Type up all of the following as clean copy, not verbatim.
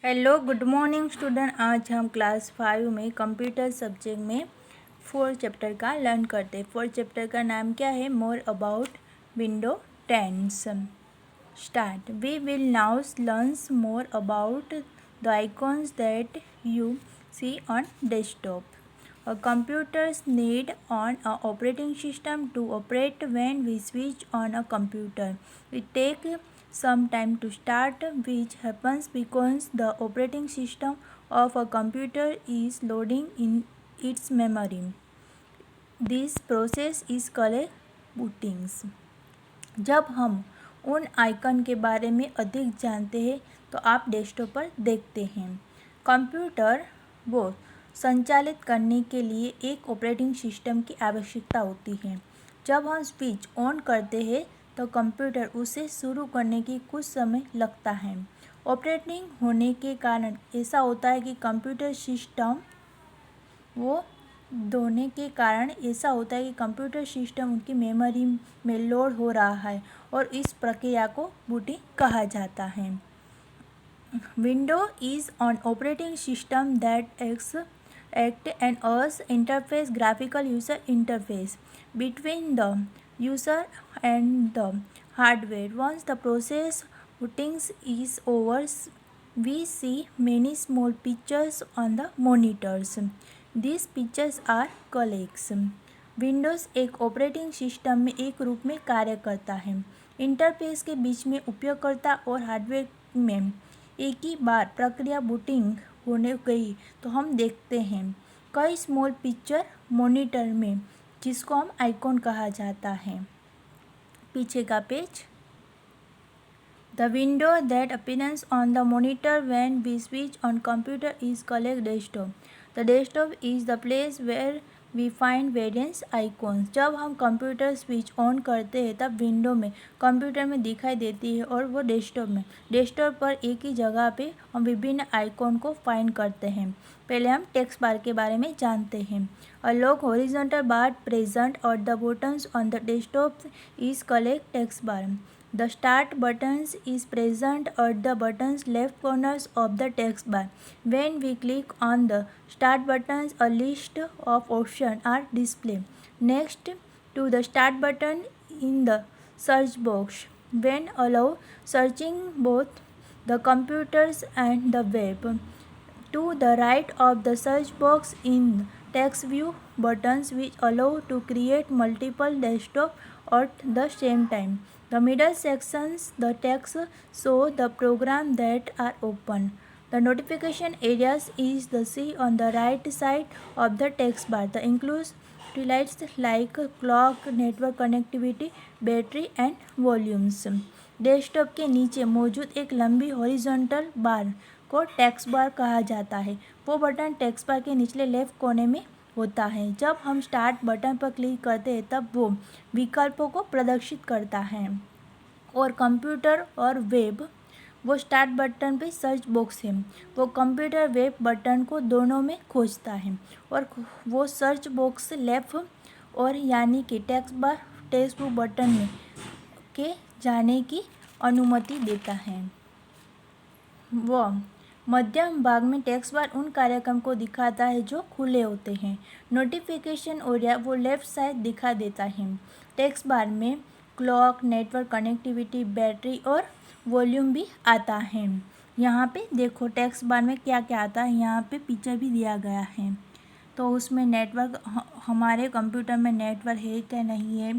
Hello good morning student. आज हम class 5 में कंप्यूटर सब्जेक्ट में 4 चैप्टर का लर्न करते हैं। 4 चैप्टर का नाम क्या है? More about window 10। Start. We will now learn more about the icons that you see on desktop. Computers need on a operating system to operate. When we switch on a computer, it takes some time to start, which happens because the operating system of a computer is loading in its memory. This process is called booting. जब हम उन icon के बारे में अधिक जानते हैं तो आप डेस्कटॉप पर देखते हैं। कंप्यूटर वो संचालित करने के लिए एक ऑपरेटिंग सिस्टम की आवश्यकता होती है। जब हम स्विच ऑन करते हैं तो कंप्यूटर उसे शुरू करने की कुछ समय लगता है। ऑपरेटिंग होने के कारण ऐसा होता है कि कंप्यूटर सिस्टम उनकी मेमोरी में लोड हो रहा है और इस प्रक्रिया को बूटिंग कहा जाता है। Window is an operating system that act and as interface graphical user interface between the user and the hardware. Once the process booting is over, we see many small pictures on the monitors. These pictures are clicks. Windows एक operating system में एक रूप में कार्य करता है। Interface के बीच में उपयोगकर्ता और हार्डवेयर में एक ही बार प्रक्रिया बूटिंग होने गई तो हम देखते हैं कई स्मॉल पिक्चर मॉनिटर में, जिसको हम आइकॉन कहा जाता है। पीछे का page. The window that appears on the monitor when we switch on computer is called desktop. The desktop is the place where we find various icons. जब हम कंप्यूटर स्विच ऑन करते हैं तब विंडो में कंप्यूटर में दिखाई देती है और वो डेस्कटॉप पर एक ही जगह पे हम विभिन्न आइकॉन को फाइंड करते हैं। पहले हम टेक्स्ट बार के बारे में जानते हैं। A long horizontal bar present at the buttons on the desktop is called text bar. The start buttons is present at the button's left corners of the text bar. When we click on the start buttons, a list of options are displayed next to the start button in the search box. When allow searching both the computers and the web. To the right of the search box in text view buttons which allow to create multiple desktops at the same time. The middle sections the text show the program that are open. The notification areas is the see on the right side of the text bar. The includes highlights like clock, network connectivity, battery and volumes. Desktop के नीचे मौजूद एक लंबी horizontal बार को text बार कहा जाता है। वो बटन टेक्स्ट बार के निचले लेफ्ट कोने में होता है। जब हम स्टार्ट बटन पर क्लिक करते हैं तब वो विकल्पों को प्रदर्शित करता है और कंप्यूटर और वेब। वो स्टार्ट बटन पे सर्च बॉक्स है, वो कंप्यूटर वेब बटन को दोनों में खोजता है और वो सर्च बॉक्स लेफ्ट और यानी कि टेक्स्ट बटन में के जाने की अनुमति देता है। वो मध्यम भाग में टेक्स्ट बार उन कार्यक्रम को दिखाता है जो खुले होते हैं। नोटिफिकेशन एरिया वो लेफ्ट साइड दिखा देता है। टेक्स्ट बार में क्लॉक, नेटवर्क कनेक्टिविटी, बैटरी और वॉल्यूम भी आता है। यहाँ पे देखो टेक्स्ट बार में क्या क्या आता है, यहाँ पे पिक्चर भी दिया गया है। तो उसमें नेटवर्क, हमारे कंप्यूटर में नेटवर्क है क्या नहीं है,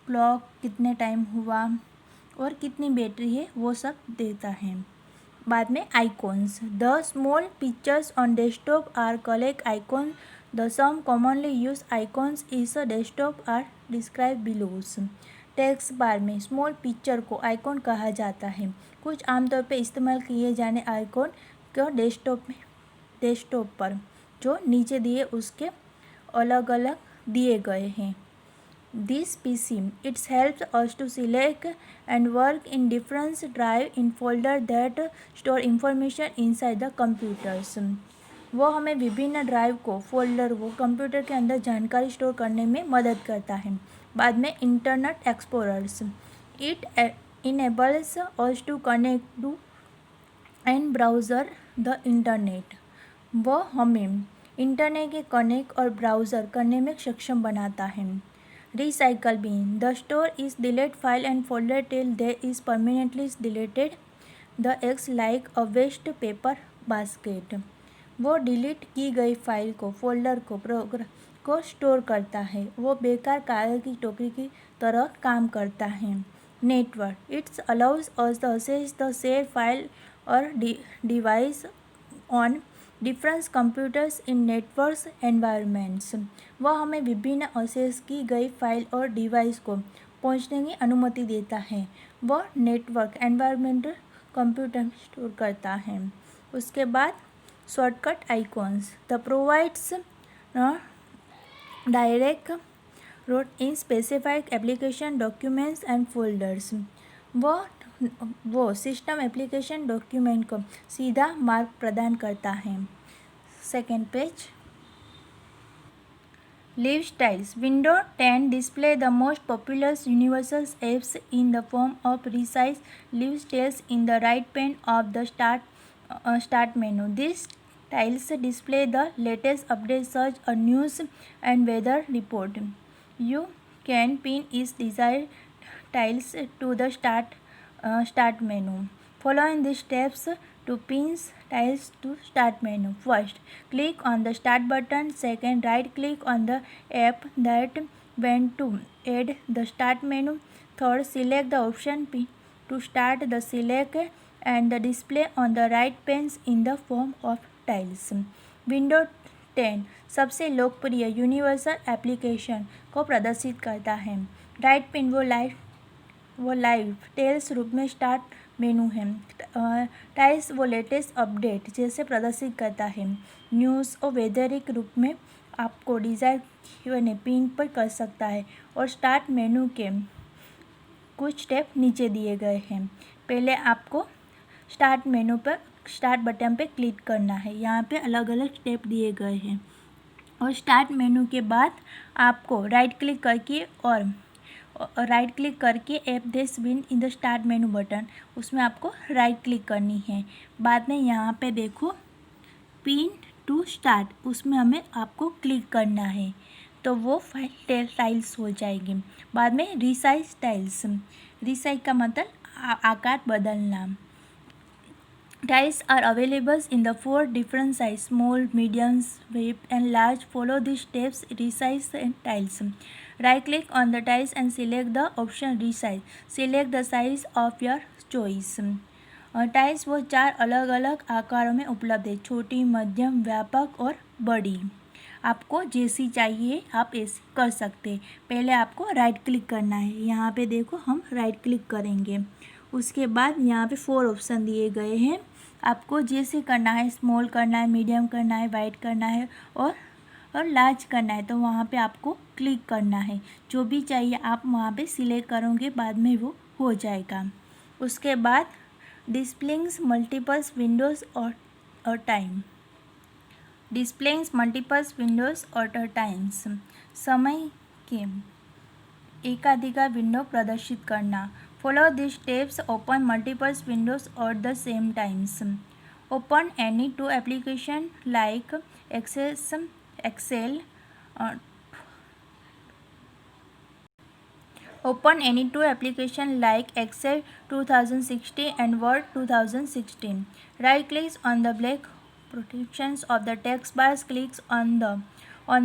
क्लॉक कितने टाइम हुआ और कितनी बैटरी है, वो सब देता है। बाद में icons. The small pictures on desktop are called icon. The some commonly use icons is a desktop are describe below. Text bar में स्मॉल पिक्चर को आइकॉन कहा जाता है। कुछ आमतौर पर इस्तेमाल किए जाने आइकॉन को डेस्कटॉप पर जो नीचे दिए उसके अलग अलग दिए गए हैं। This PC, it helps us to select and work in different drive in folder that store information inside the computers. वो हमें विभिन्न ड्राइव को, फोल्डर को कंप्यूटर के अंदर जानकारी स्टोर करने में मदद करता है। बाद में internet explorers, it enables us to connect to and browser the internet. वह हमें इंटरनेट के कनेक्ट और ब्राउज़र करने में सक्षम बनाता है। Recycle bin, the store is delete file and folder till they is permanently deleted. The acts like a waste paper basket. वो डिलीट की गई फाइल को, फोल्डर को, प्रोग्राम को स्टोर करता है। वो बेकार कागज की टोकरी की तरह काम करता है। Network, it's allows us the access the share file और device on different computers in networks environments. वह हमें विभिन्न एक्सेस की गई फाइल और डिवाइस को पहुंचने की अनुमति देता है। वह नेटवर्क एनवायरनमेंट कंप्यूटर में स्टोर करता है। उसके बाद shortcut icons, the provides direct route in specified application documents and folders. वो सिस्टम एप्लीकेशन डॉक्यूमेंट को सीधा मार्ग प्रदान करता है। Second page, Live styles. Windows 10 display the most popular universal apps in the form of resized live styles in the right pane of the start menu. These tiles display the latest updates such as news and weather report. You can pin its desired tiles to the start menu. Following these steps to pin tiles to start menu. First, click on the start button. Second, right click on the app that went to add the start menu. Third, select the option pin to start the select and the display on the right panes in the form of tiles. Windows 10 सबसे लोकप्रिय universal application को प्रदर्शित करता है। Right pin वो live tales रूप में start menu है। टाइल्स वो लेटेस्ट अपडेट जैसे प्रदर्शित करता है। न्यूज़ और वेदरिक रूप में आपको डिज़ाइन पिन पर कर सकता है। और स्टार्ट मेनू के कुछ स्टेप नीचे दिए गए हैं। पहले आपको स्टार्ट मेनू पर स्टार्ट बटन पे क्लिक करना है। यहाँ पे अलग अलग स्टेप दिए गए हैं। और स्टार्ट मेनू के बाद आपको राइट क्लिक करके app this win in the start menu button, उसमें आपको राइट क्लिक करनी है। बाद में यहाँ पे देखो पिन टू स्टार्ट, उसमें हमें आपको क्लिक करना है तो वो फाइल टाइल्स हो जाएगी। बाद में रिसाइज टाइल्स, रिसाइज का मतलब आकार बदलना। Tiles are available in the 4 different sizes: small, medium, wide and large. Follow these steps. Resize tiles. Right click on the tiles and select the option resize. Select the size of your choice. Tiles वो 4 अलग अलग आकारों में उपलब्ध है: छोटी, मध्यम, व्यापक और बड़ी। आपको जैसी चाहिए आप ऐसी कर सकते हैं। पहले आपको राइट क्लिक करना है। यहाँ पे देखो हम राइट क्लिक करेंगे। उसके बाद यहाँ पे 4 ऑप्शन दिए गए हैं। आपको जैसे करना है, स्मॉल करना है, मीडियम करना है, वाइड करना है और लार्ज करना है, तो वहाँ पे आपको क्लिक करना है। जो भी चाहिए आप वहाँ पे सिलेक्ट करोगे, बाद में वो हो जाएगा। उसके बाद डिस्प्लेइंग मल्टीपल्स विंडोज़ और टाइम। डिस्प्लेइंग मल्टीपल्स विंडोज़ और टाइम्स, समय के एकाधिकार विंडो प्रदर्शित करना। Follow these steps. Open multiple windows at the same times. Open any 2 applications like Excel. Open any 2 applications like Excel 2016 and Word 2016. Right click on the black protections of the text bars. Click on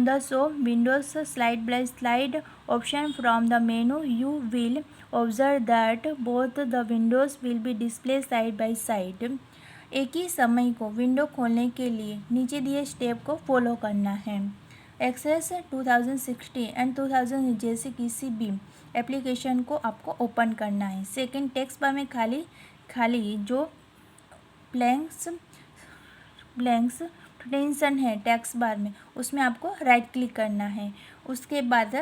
the show windows slide by slide option from the menu. You will observe that both the windows will be displayed side by side. एक ही समय को window खोलने के लिए नीचे दिए step को follow करना है। एक्सेस 2016 एंड 2000 जैसे किसी भी एप्लीकेशन को आपको ओपन करना है। सेकंड टेक्स्ट बार में खाली जो ब्लैंक्स टेंशन है टेक्स्ट बार में, उसमें आपको राइट क्लिक करना है। उसके बाद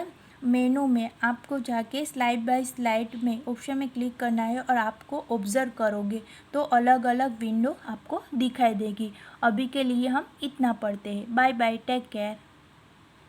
मेनू में आपको जाके स्लाइड बाय स्लाइड में ऑप्शन में क्लिक करना है और आपको ऑब्जर्व करोगे तो अलग अलग विंडो आपको दिखाई देगी। अभी के लिए हम इतना पढ़ते हैं। Bye bye, take care.